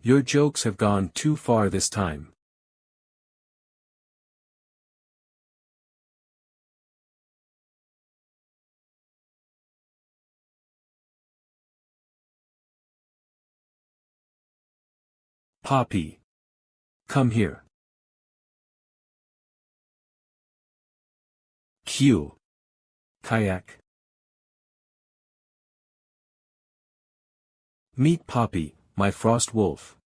Your jokes have gone too far this time. Poppy. Come here. Q. Kayak. Meet Poppy, my frost wolf.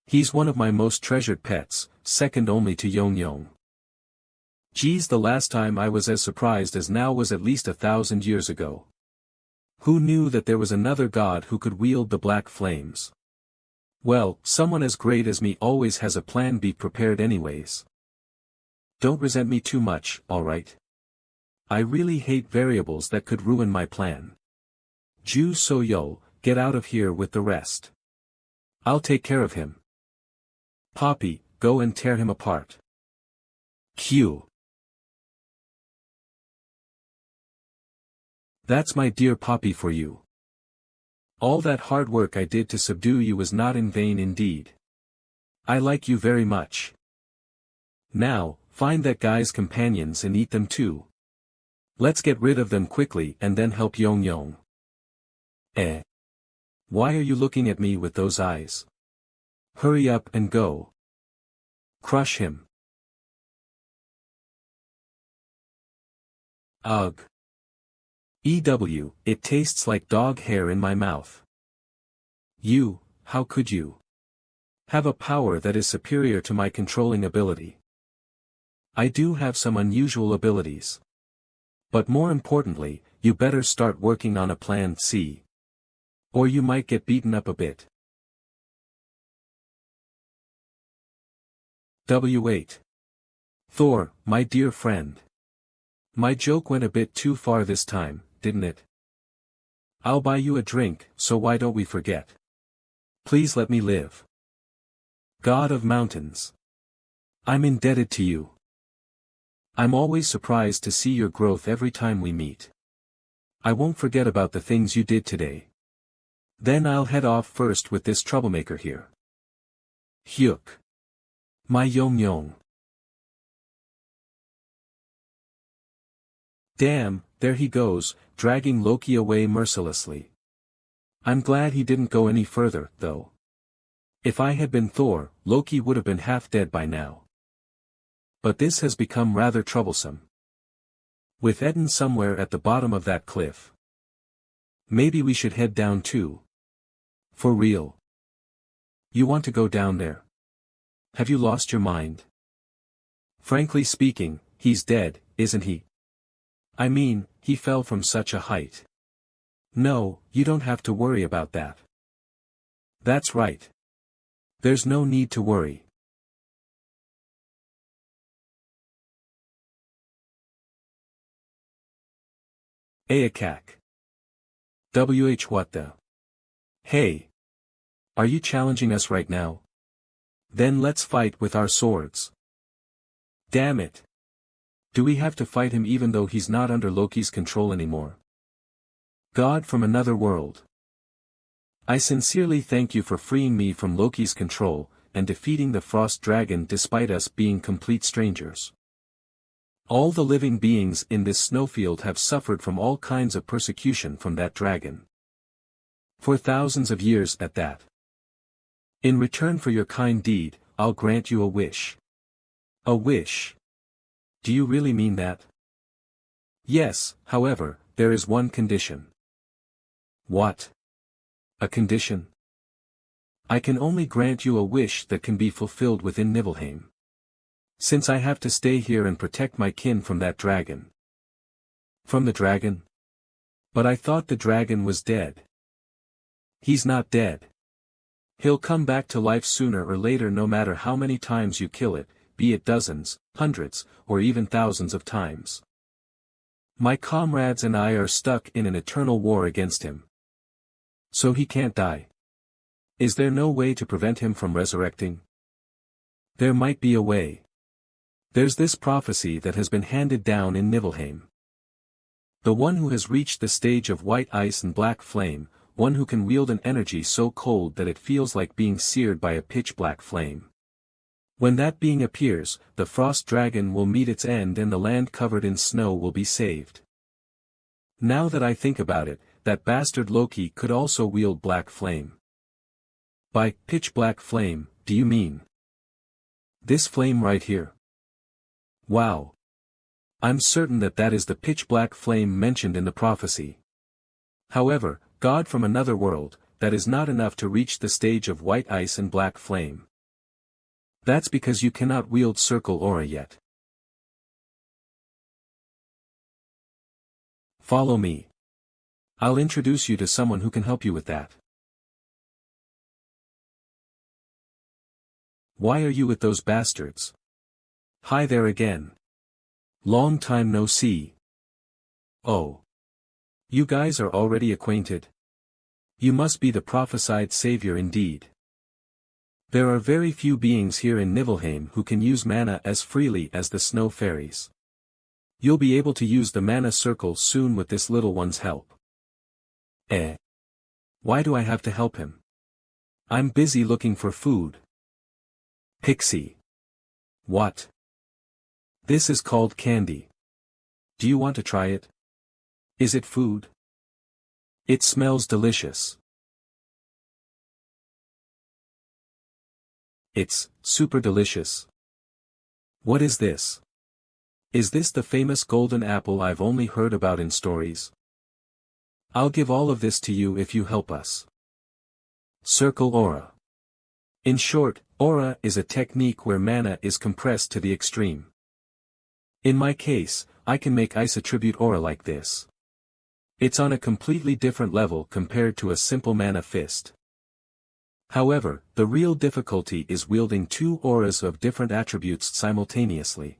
He's one of my most treasured pets, second only to Yong Yong. Geez, the last time I was as surprised as now was at least 1,000 years ago. Who knew that there was another god who could wield the black flames? Well, someone as great as me always has a plan B prepared anyways. Don't resent me too much, alright? I really hate variables that could ruin my plan. Ju So Yo, get out of here with the rest. I'll take care of him. Poppy, go and tear him apart. Q. That's my dear Poppy for you. All that hard work I did to subdue you was not in vain indeed. I like you very much. Now, find that guy's companions and eat them too. Let's get rid of them quickly and then help Yong Yong. Why are you looking at me with those eyes? Hurry up and go. Crush him. Ugh. It tastes like dog hair in my mouth. You, how could you? Have a power that is superior to my controlling ability. I do have some unusual abilities. But more importantly, you better start working on a plan C. Or you might get beaten up a bit. W8. Thor, my dear friend. My joke went a bit too far this time, didn't it? I'll buy you a drink, so why don't we forget? Please let me live. God of mountains. I'm indebted to you. I'm always surprised to see your growth every time we meet. I won't forget about the things you did today. Then I'll head off first with this troublemaker here. Hyuk. My Yong Yong. Damn, there he goes, dragging Loki away mercilessly. I'm glad he didn't go any further, though. If I had been Thor, Loki would have been half dead by now. But this has become rather troublesome. With Eden somewhere at the bottom of that cliff. Maybe we should head down too. For real. You want to go down there? Have you lost your mind? Frankly speaking, he's dead, isn't he? I mean, he fell from such a height. No, you don't have to worry about that. That's right. There's no need to worry. Ayakak. What the? Hey. Are you challenging us right now? Then let's fight with our swords. Damn it. Do we have to fight him even though he's not under Loki's control anymore? God from another world. I sincerely thank you for freeing me from Loki's control, and defeating the Frost Dragon despite us being complete strangers. All the living beings in this snowfield have suffered from all kinds of persecution from that dragon. For thousands of years at that. In return for your kind deed, I'll grant you a wish. A wish? Do you really mean that? Yes, however, there is one condition. What? A condition? I can only grant you a wish that can be fulfilled within Nibelheim. Since I have to stay here and protect my kin from that dragon. From the dragon? But I thought the dragon was dead. He's not dead. He'll come back to life sooner or later no matter how many times you kill it, be it dozens, hundreds, or even thousands of times. My comrades and I are stuck in an eternal war against him. So he can't die. Is there no way to prevent him from resurrecting? There might be a way. There's this prophecy that has been handed down in Nibelheim. The one who has reached the stage of white ice and black flame, one who can wield an energy so cold that it feels like being seared by a pitch-black flame. When that being appears, the frost dragon will meet its end and the land covered in snow will be saved. Now that I think about it, that bastard Loki could also wield black flame. By pitch-black flame, do you mean this flame right here? Wow. I'm certain that that is the pitch-black flame mentioned in the prophecy. However, God from another world, that is not enough to reach the stage of white ice and black flame. That's because you cannot wield circle aura yet. Follow me. I'll introduce you to someone who can help you with that. Why are you with those bastards? Hi there again. Long time no see. Oh. You guys are already acquainted? You must be the prophesied savior indeed. There are very few beings here in Niflheim who can use mana as freely as the snow fairies. You'll be able to use the mana circle soon with this little one's help. Why do I have to help him? I'm busy looking for food. Pixie. What? This is called candy. Do you want to try it? Is it food? It smells delicious. It's super delicious. What is this? Is this the famous golden apple I've only heard about in stories? I'll give all of this to you if you help us. Circle aura. In short, aura is a technique where mana is compressed to the extreme. In my case, I can make ice attribute aura like this. It's on a completely different level compared to a simple mana fist. However, the real difficulty is wielding two auras of different attributes simultaneously.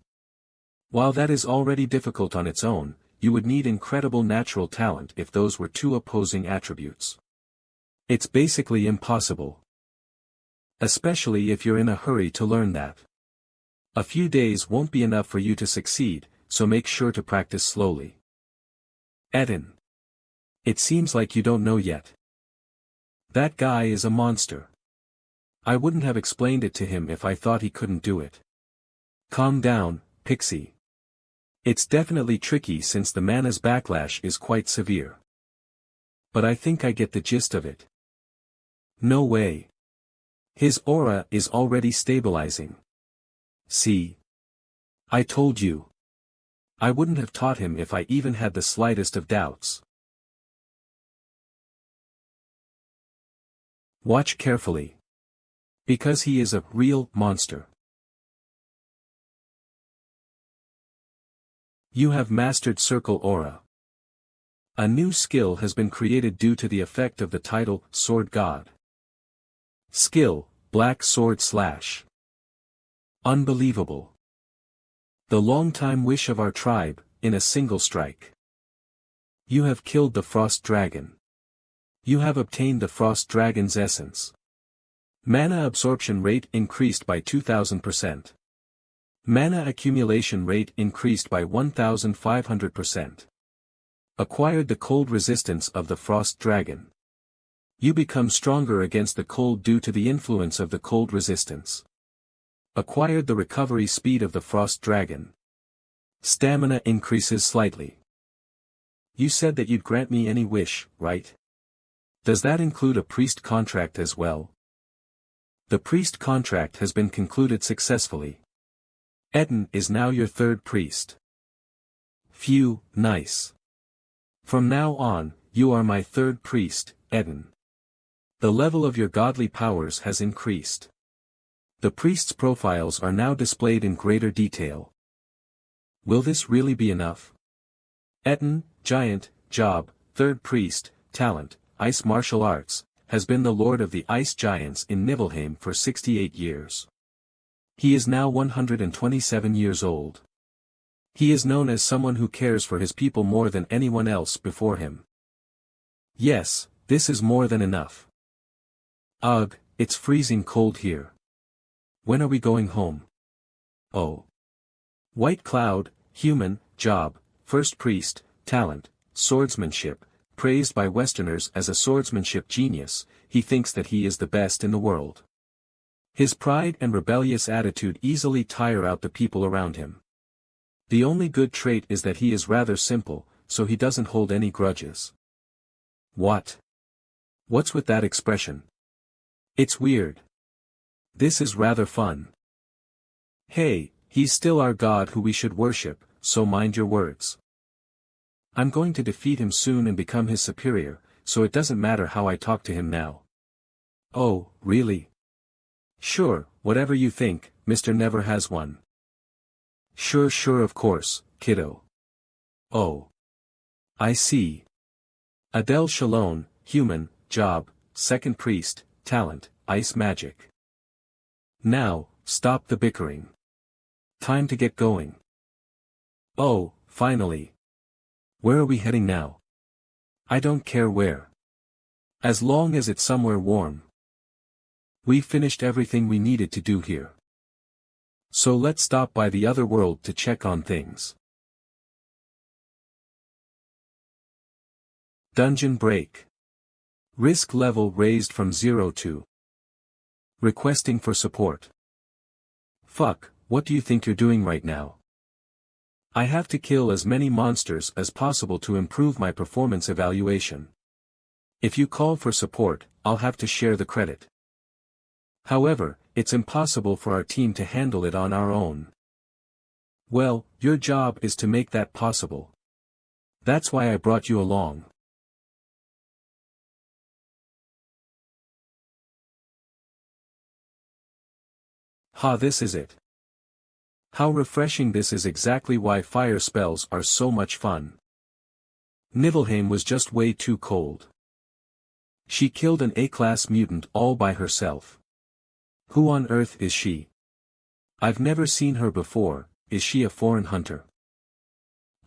While that is already difficult on its own, you would need incredible natural talent if those were two opposing attributes. It's basically impossible. Especially if you're in a hurry to learn that. A few days won't be enough for you to succeed, so make sure to practice slowly. Eden. It seems like you don't know yet. That guy is a monster. I wouldn't have explained it to him if I thought he couldn't do it. Calm down, Pixie. It's definitely tricky since the mana's backlash is quite severe. But I think I get the gist of it. No way. His aura is already stabilizing. See? I told you. I wouldn't have taught him if I even had the slightest of doubts. Watch carefully. Because he is a real monster. You have mastered Circle Aura. A new skill has been created due to the effect of the title, Sword God. Skill, Black Sword Slash. Unbelievable. The long-time wish of our tribe, in a single strike. You have killed the Frost Dragon. You have obtained the Frost Dragon's essence. Mana absorption rate increased by 2000%. Mana accumulation rate increased by 1500%. Acquired the cold resistance of the Frost Dragon. You become stronger against the cold due to the influence of the cold resistance. Acquired the recovery speed of the Frost Dragon. Stamina increases slightly. You said that you'd grant me any wish, right? Does that include a priest contract as well? The priest contract has been concluded successfully. Eden is now your third priest. Phew, nice. From now on, you are my third priest, Eden. The level of your godly powers has increased. The priests' profiles are now displayed in greater detail. Will this really be enough? Eden, Giant, Job, Third Priest, Talent, Ice Martial Arts, has been the Lord of the Ice Giants in Niflheim for 68 years. He is now 127 years old. He is known as someone who cares for his people more than anyone else before him. Yes, this is more than enough. Ugh, it's freezing cold here. When are we going home? Oh. White Cloud, Human, Job, First Priest, Talent, Swordsmanship, praised by Westerners as a swordsmanship genius, he thinks that he is the best in the world. His pride and rebellious attitude easily tire out the people around him. The only good trait is that he is rather simple, so he doesn't hold any grudges. What? What's with that expression? It's weird. This is rather fun. Hey, he's still our God who we should worship, so mind your words. I'm going to defeat him soon and become his superior, so it doesn't matter how I talk to him now. Oh, really? Sure, whatever you think, Mr. Never Has One. Sure of course, kiddo. Oh. I see. Adele Shalom, human, job, second priest, talent, ice magic. Now, stop the bickering. Time to get going. Oh, finally. Where are we heading now? I don't care where. As long as it's somewhere warm. We've finished everything we needed to do here. So let's stop by the other world to check on things. Dungeon break. Risk level raised from 0 to. Requesting for support. Fuck, what do you think you're doing right now? I have to kill as many monsters as possible to improve my performance evaluation. If you call for support, I'll have to share the credit. However, it's impossible for our team to handle it on our own. Well, your job is to make that possible. That's why I brought you along. Ha, this is it. How refreshing. This is exactly why fire spells are so much fun. Nibelheim was just way too cold. She killed an A-class mutant all by herself. Who on earth is she? I've never seen her before. Is she a foreign hunter?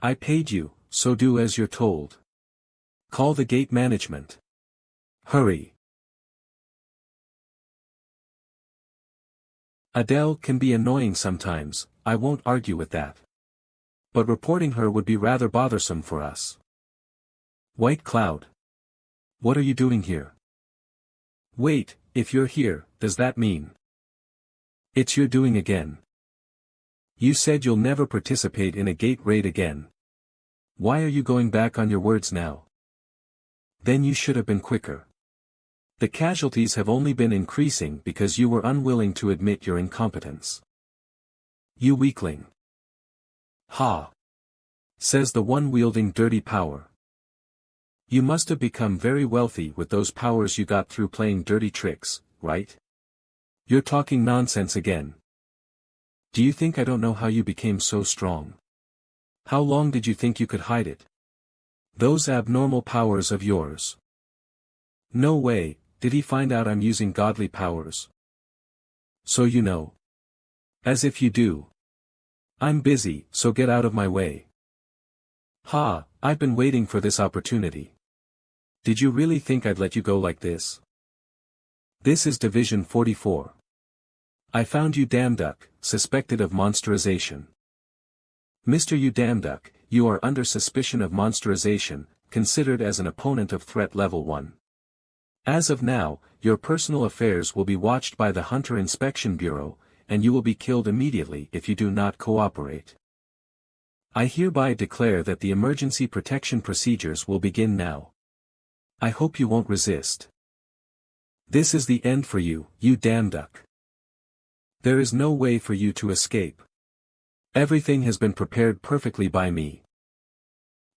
I paid you, so do as you're told. Call the gate management. Hurry. Adele can be annoying sometimes, I won't argue with that. But reporting her would be rather bothersome for us. White Cloud. What are you doing here? Wait, if you're here, does that mean? It's your doing again. You said you'll never participate in a gate raid again. Why are you going back on your words now? Then you should have been quicker. The casualties have only been increasing because you were unwilling to admit your incompetence. You weakling. Ha! Says the one wielding dirty power. You must have become very wealthy with those powers you got through playing dirty tricks, right? You're talking nonsense again. Do you think I don't know how you became so strong? How long did you think you could hide it? Those abnormal powers of yours. No way, did he find out I'm using godly powers? So you know. As if you do. I'm busy, so get out of my way. Ha, I've been waiting for this opportunity. Did you really think I'd let you go like this? This is Division 44. I found you Damduck, suspected of monsterization. Mr. You Damduck, you are under suspicion of monsterization, considered as an opponent of threat level 1. As of now, your personal affairs will be watched by the Hunter Inspection Bureau, and you will be killed immediately if you do not cooperate. I hereby declare that the emergency protection procedures will begin now. I hope you won't resist. This is the end for you, you Damduck. There is no way for you to escape. Everything has been prepared perfectly by me.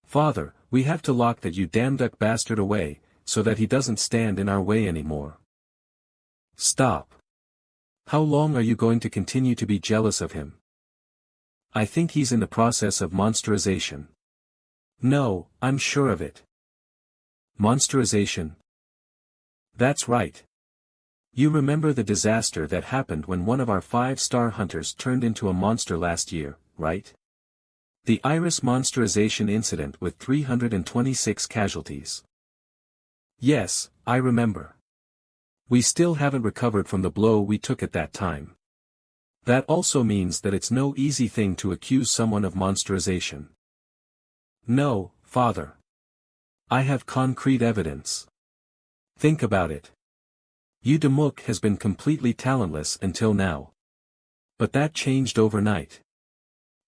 Father, we have to lock that you Damduck bastard away, so that he doesn't stand in our way anymore. Stop. How long are you going to continue to be jealous of him? I think he's in the process of monsterization. No, I'm sure of it. Monsterization? That's right. You remember the disaster that happened when one of our 5-star hunters turned into a monster last year, right? The Iris monsterization incident with 326 casualties. Yes, I remember. We still haven't recovered from the blow we took at that time. That also means that it's no easy thing to accuse someone of monsterization. No, Father. I have concrete evidence. Think about it. Yu Demuk has been completely talentless until now. But that changed overnight.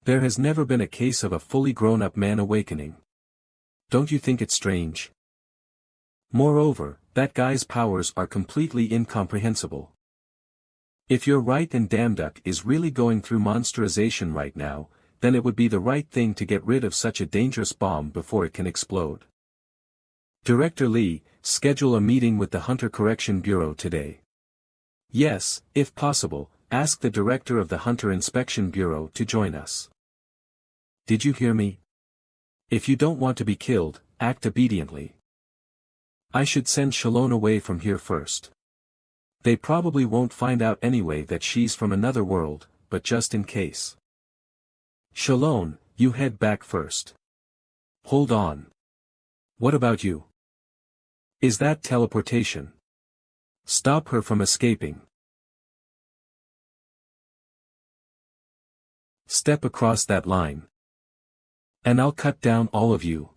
There has never been a case of a fully grown-up man awakening. Don't you think it strange? Moreover, that guy's powers are completely incomprehensible. If you're right and Damduk is really going through monsterization right now, then it would be the right thing to get rid of such a dangerous bomb before it can explode. Director Lee, schedule a meeting with the Hunter Correction Bureau today. Yes, if possible, ask the director of the Hunter Inspection Bureau to join us. Did you hear me? If you don't want to be killed, act obediently. I should send Shalon away from here first. They probably won't find out anyway that she's from another world, but just in case. Shalon, you head back first. Hold on. What about you? Is that teleportation? Stop her from escaping. Step across that line. And I'll cut down all of you.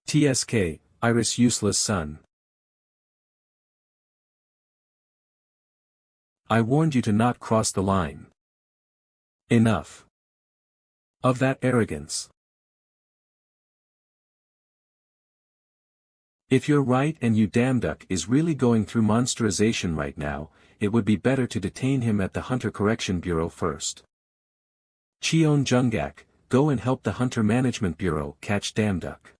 TSK, Iris useless son. I warned you to not cross the line. Enough of that arrogance. If you're right and Yu Damduk is really going through monsterization right now, it would be better to detain him at the Hunter Correction Bureau first. Cheon Jungak, go and help the Hunter Management Bureau catch Damduk.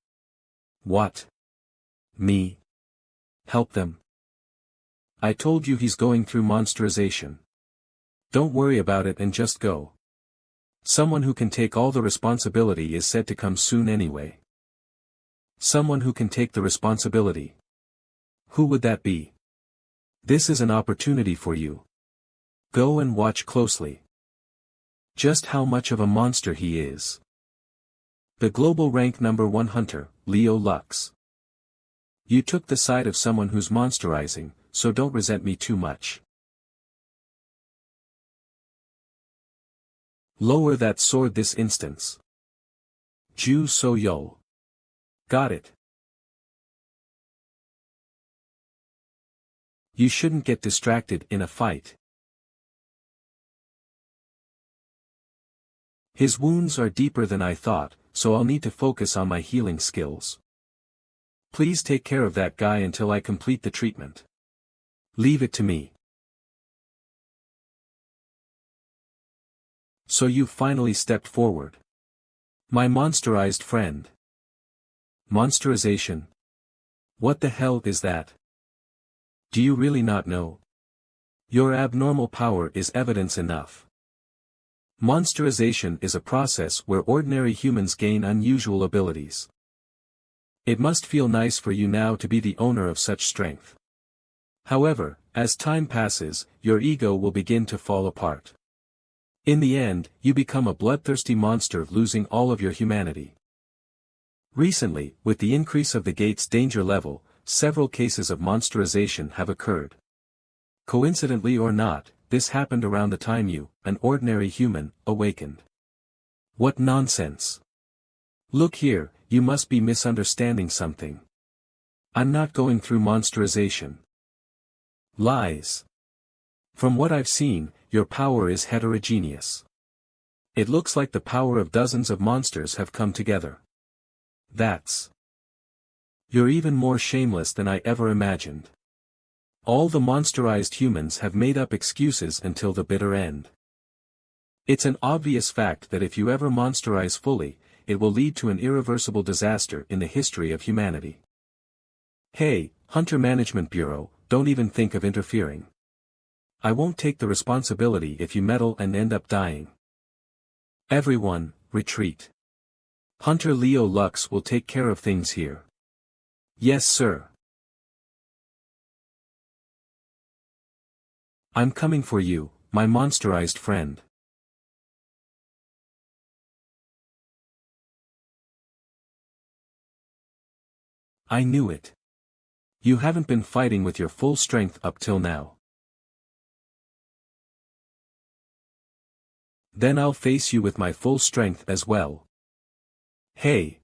What? Me? Help them? I told you he's going through monsterization. Don't worry about it and just go. Someone who can take all the responsibility is said to come soon anyway. Someone who can take the responsibility. Who would that be? This is an opportunity for you. Go and watch closely. Just how much of a monster he is. The global rank number 1 hunter, Leo Lux. You took the side of someone who's monsterizing, so don't resent me too much. Lower that sword this instance. Ju So Yo. Got it. You shouldn't get distracted in a fight. His wounds are deeper than I thought, so I'll need to focus on my healing skills. Please take care of that guy until I complete the treatment. Leave it to me. So you finally stepped forward. My monsterized friend. Monsterization? What the hell is that? Do you really not know? Your abnormal power is evidence enough. Monsterization is a process where ordinary humans gain unusual abilities. It must feel nice for you now to be the owner of such strength. However, as time passes, your ego will begin to fall apart. In the end, you become a bloodthirsty monster losing all of your humanity. Recently, with the increase of the gate's danger level, several cases of monsterization have occurred. Coincidentally or not, this happened around the time you, an ordinary human, awakened. What nonsense! Look here, you must be misunderstanding something. I'm not going through monsterization. Lies. From what I've seen, your power is heterogeneous. It looks like the power of dozens of monsters have come together. That's... You're even more shameless than I ever imagined. All the monsterized humans have made up excuses until the bitter end. It's an obvious fact that if you ever monsterize fully, it will lead to an irreversible disaster in the history of humanity. Hey, Hunter Management Bureau, don't even think of interfering. I won't take the responsibility if you meddle and end up dying. Everyone, retreat. Hunter Leo Lux will take care of things here. Yes, sir. I'm coming for you, my monsterized friend. I knew it. You haven't been fighting with your full strength up till now. Then I'll face you with my full strength as well. Hey!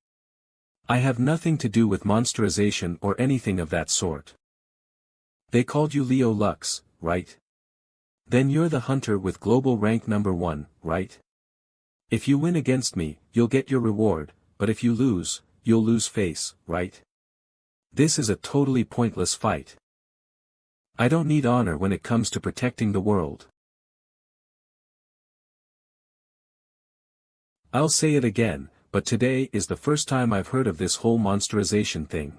I have nothing to do with monsterization or anything of that sort. They called you Leo Lux, right? Then you're the hunter with global rank number 1, right? If you win against me, you'll get your reward, but if you lose, you'll lose face, right? This is a totally pointless fight. I don't need honor when it comes to protecting the world. I'll say it again, but today is the first time I've heard of this whole monsterization thing.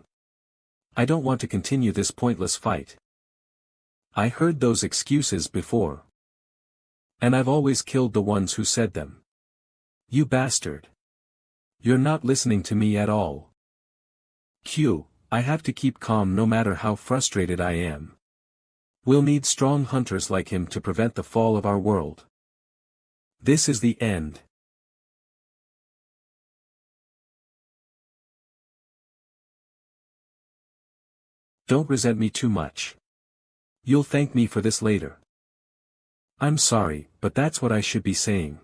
I don't want to continue this pointless fight. I heard those excuses before. And I've always killed the ones who said them. You bastard. You're not listening to me at all. I have to keep calm no matter how frustrated I am. We'll need strong hunters like him to prevent the fall of our world. This is the end. Don't resent me too much. You'll thank me for this later. I'm sorry, but that's what I should be saying.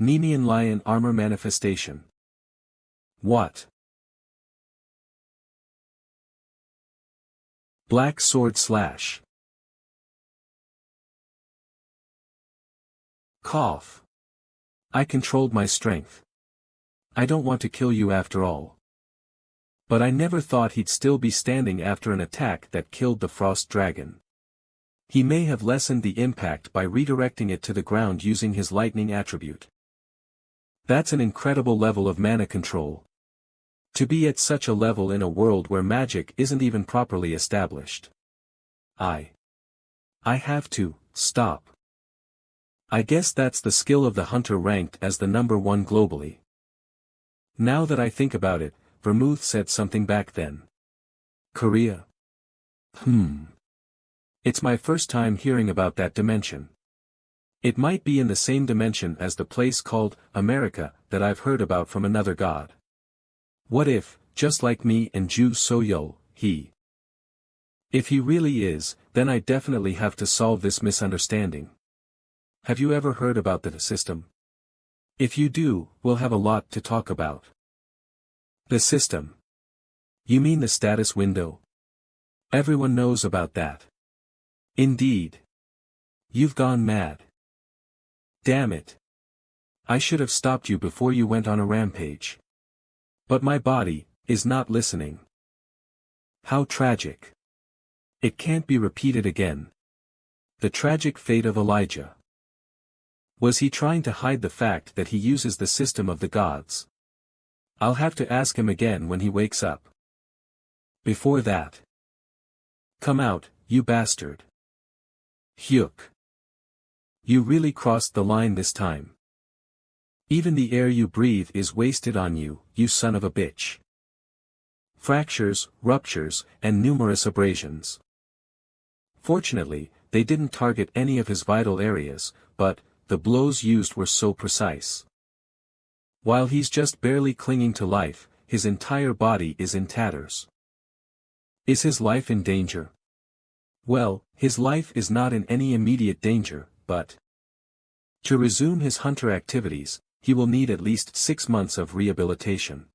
Nemean Lion Armor Manifestation. What? Black Sword Slash. Cough. I controlled my strength. I don't want to kill you after all. But I never thought he'd still be standing after an attack that killed the Frost Dragon. He may have lessened the impact by redirecting it to the ground using his lightning attribute. That's an incredible level of mana control. To be at such a level in a world where magic isn't even properly established. I have to stop. I guess that's the skill of the hunter ranked as the number 1 globally. Now that I think about it, Vermouth said something back then. Korea? It's my first time hearing about that dimension. It might be in the same dimension as the place called America that I've heard about from another god. What if, just like me and Ju Soyo, if he really is, then I definitely have to solve this misunderstanding. Have you ever heard about the system? If you do, we'll have a lot to talk about. The system. You mean the status window? Everyone knows about that. Indeed. You've gone mad. Damn it. I should have stopped you before you went on a rampage. But my body is not listening. How tragic. It can't be repeated again. The tragic fate of Elijah. Was he trying to hide the fact that he uses the system of the gods? I'll have to ask him again when he wakes up. Before that. Come out, you bastard. Hyuk. You really crossed the line this time. Even the air you breathe is wasted on you, you son of a bitch. Fractures, ruptures, and numerous abrasions. Fortunately, they didn't target any of his vital areas, but the blows used were so precise. While he's just barely clinging to life, his entire body is in tatters. Is his life in danger? Well, his life is not in any immediate danger, but to resume his hunter activities, he will need at least 6 months of rehabilitation.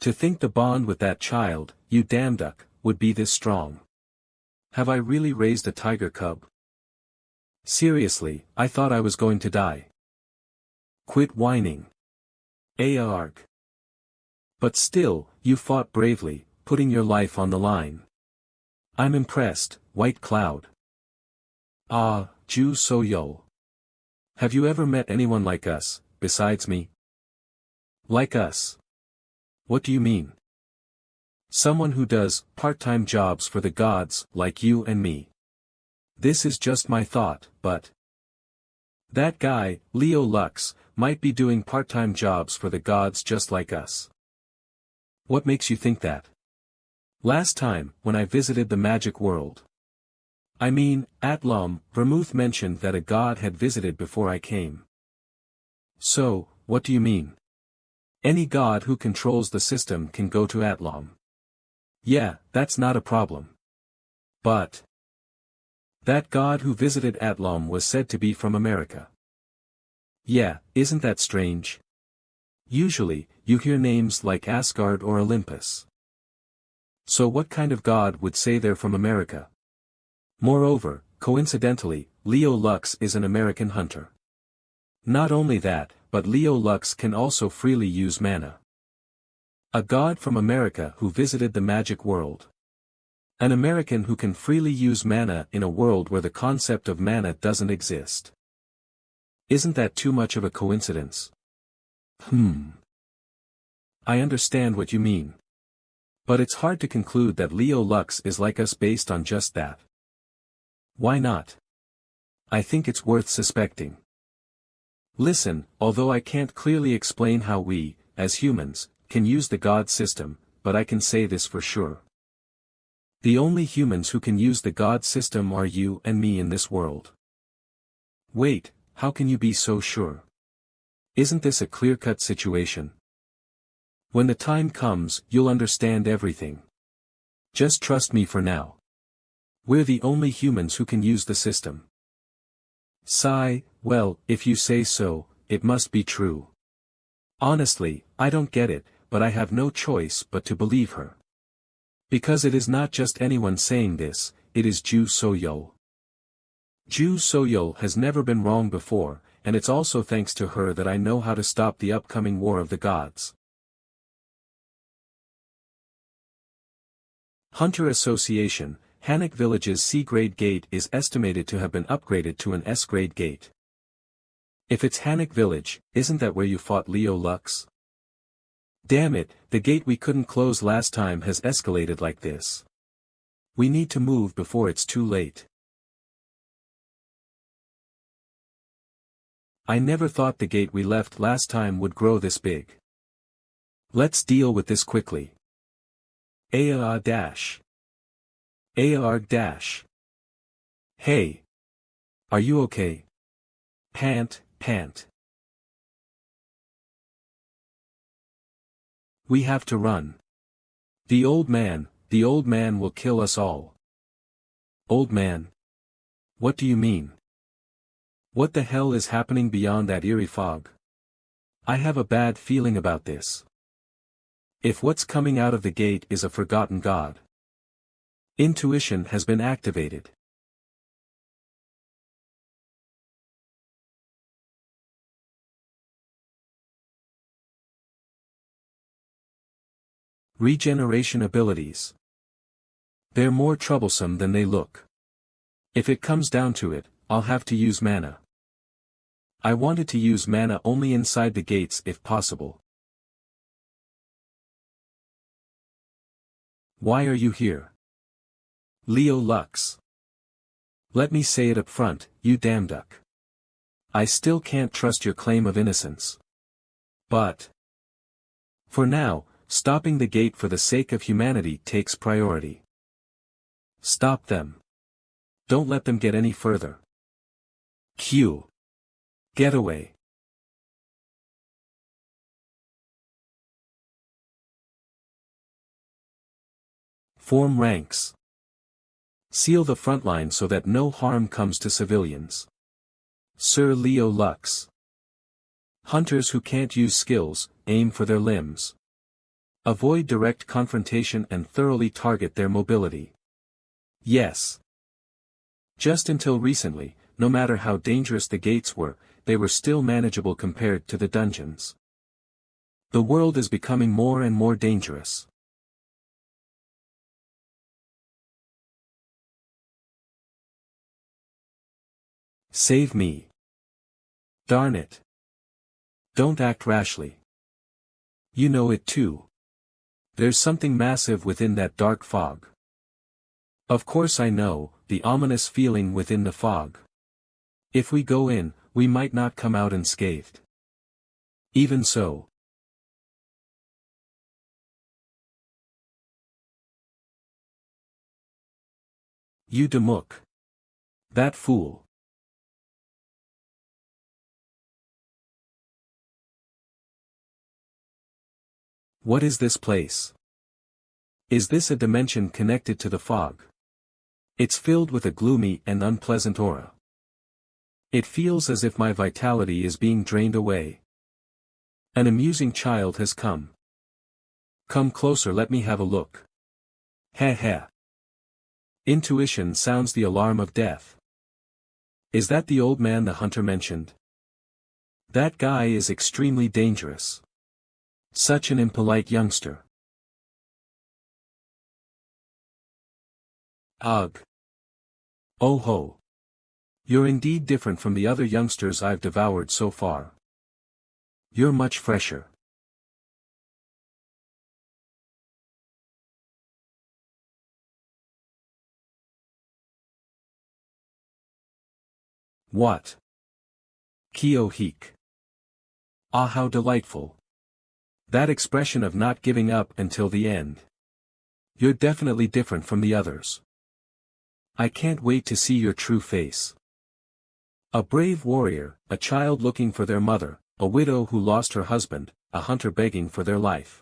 To think the bond with that child, you damn duck, would be this strong. Have I really raised a tiger cub? Seriously, I thought I was going to die. Quit whining. Arg. But still, you fought bravely, putting your life on the line. I'm impressed, White Cloud. Ah, Ju Soyo. Have you ever met anyone like us, besides me? Like us? What do you mean? Someone who does part-time jobs for the gods, like you and me. This is just my thought, but that guy, Leo Lux, might be doing part-time jobs for the gods just like us. What makes you think that? Last time, when I visited the magic world. I mean, Atlom, Vermouth mentioned that a god had visited before I came. So, what do you mean? Any god who controls the system can go to Atlom. Yeah, that's not a problem. But that god who visited Atlom was said to be from America. Yeah, isn't that strange? Usually, you hear names like Asgard or Olympus. So what kind of god would say they're from America? Moreover, coincidentally, Leo Lux is an American hunter. Not only that, but Leo Lux can also freely use mana. A god from America who visited the magic world. An American who can freely use mana in a world where the concept of mana doesn't exist. Isn't that too much of a coincidence? I understand what you mean. But it's hard to conclude that Leo Lux is like us based on just that. Why not? I think it's worth suspecting. Listen, although I can't clearly explain how we, as humans, can use the god system, but I can say this for sure. The only humans who can use the god system are you and me in this world. Wait, how can you be so sure? Isn't this a clear-cut situation? When the time comes, you'll understand everything. Just trust me for now. We're the only humans who can use the system. Sigh, well, if you say so, it must be true. Honestly, I don't get it, but I have no choice but to believe her. Because it is not just anyone saying this, it is Ju Soyol. Ju Soyol has never been wrong before, and it's also thanks to her that I know how to stop the upcoming War of the Gods. Hunter Association, Hanok Village's C-grade gate is estimated to have been upgraded to an S-grade gate. If it's Hanok Village, isn't that where you fought Leo Lux? Damn it, the gate we couldn't close last time has escalated like this. We need to move before it's too late. I never thought the gate we left last time would grow this big. Let's deal with this quickly. AR-. Hey. Are you okay? Pant. We have to run. The old man will kill us all. Old man? What do you mean? What the hell is happening beyond that eerie fog? I have a bad feeling about this. If what's coming out of the gate is a forgotten god. Intuition has been activated. Regeneration abilities. They're more troublesome than they look. If it comes down to it, I'll have to use mana. I wanted to use mana only inside the gates if possible. Why are you here? Leo Lux. Let me say it up front, you damn duck. I still can't trust your claim of innocence. But for now, stopping the gate for the sake of humanity takes priority. Stop them. Don't let them get any further. Q. Get away. Form ranks. Seal the front line so that no harm comes to civilians. Sir Leo Lux. Hunters who can't use skills, aim for their limbs. Avoid direct confrontation and thoroughly target their mobility. Yes. Just until recently, no matter how dangerous the gates were, they were still manageable compared to the dungeons. The world is becoming more and more dangerous. Save me. Darn it. Don't act rashly. You know it too. There's something massive within that dark fog. Of course I know, the ominous feeling within the fog. If we go in, we might not come out unscathed. Even so. You Damuk. That fool. What is this place? Is this a dimension connected to the fog? It's filled with a gloomy and unpleasant aura. It feels as if my vitality is being drained away. An amusing child has come. Come closer, let me have a look. Heh heh. Intuition sounds the alarm of death. Is that the old man the hunter mentioned? That guy is extremely dangerous. Such an impolite youngster. Ugh. Oh ho. You're indeed different from the other youngsters I've devoured so far. You're much fresher. What? Kio-hik. Ah, how delightful. That expression of not giving up until the end. You're definitely different from the others. I can't wait to see your true face. A brave warrior, a child looking for their mother, a widow who lost her husband, a hunter begging for their life.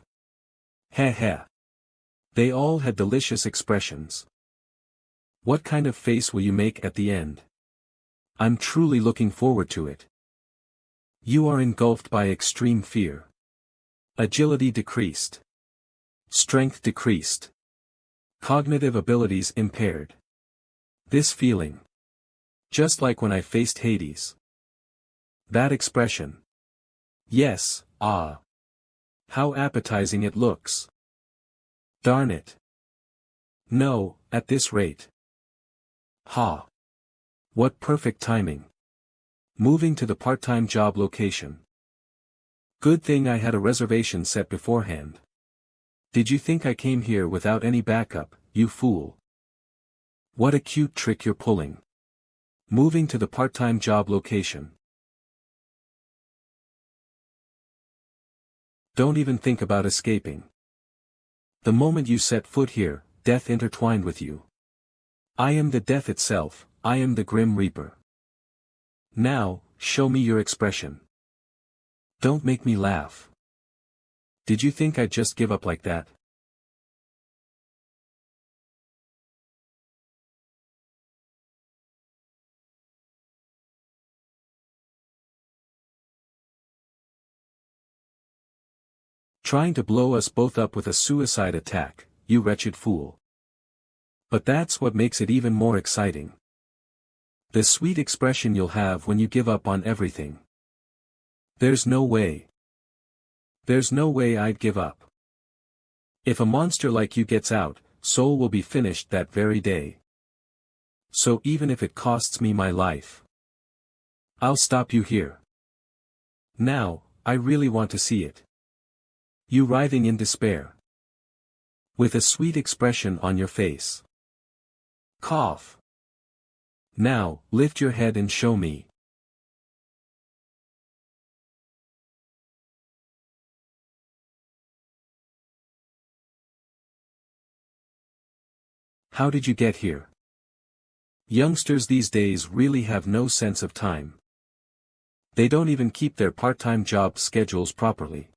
Heh heh. They all had delicious expressions. What kind of face will you make at the end? I'm truly looking forward to it. You are engulfed by extreme fear. Agility decreased. Strength decreased. Cognitive abilities impaired. This feeling. Just like when I faced Hades. That expression. Yes, ah. How appetizing it looks. Darn it. No, at this rate. Ha. What perfect timing. Moving to the part-time job location. Good thing I had a reservation set beforehand. Did you think I came here without any backup, you fool? What a cute trick you're pulling. Moving to the part-time job location. Don't even think about escaping. The moment you set foot here, death intertwined with you. I am the death itself, I am the Grim Reaper. Now, show me your expression. Don't make me laugh. Did you think I'd just give up like that? Trying to blow us both up with a suicide attack, you wretched fool. But that's what makes it even more exciting. The sweet expression you'll have when you give up on everything. There's no way. There's no way I'd give up. If a monster like you gets out, Soul will be finished that very day. So even if it costs me my life, I'll stop you here. Now, I really want to see it. You writhing in despair. With a sweet expression on your face. Cough. Now, lift your head and show me. How did you get here? Youngsters these days really have no sense of time. They don't even keep their part-time job schedules properly.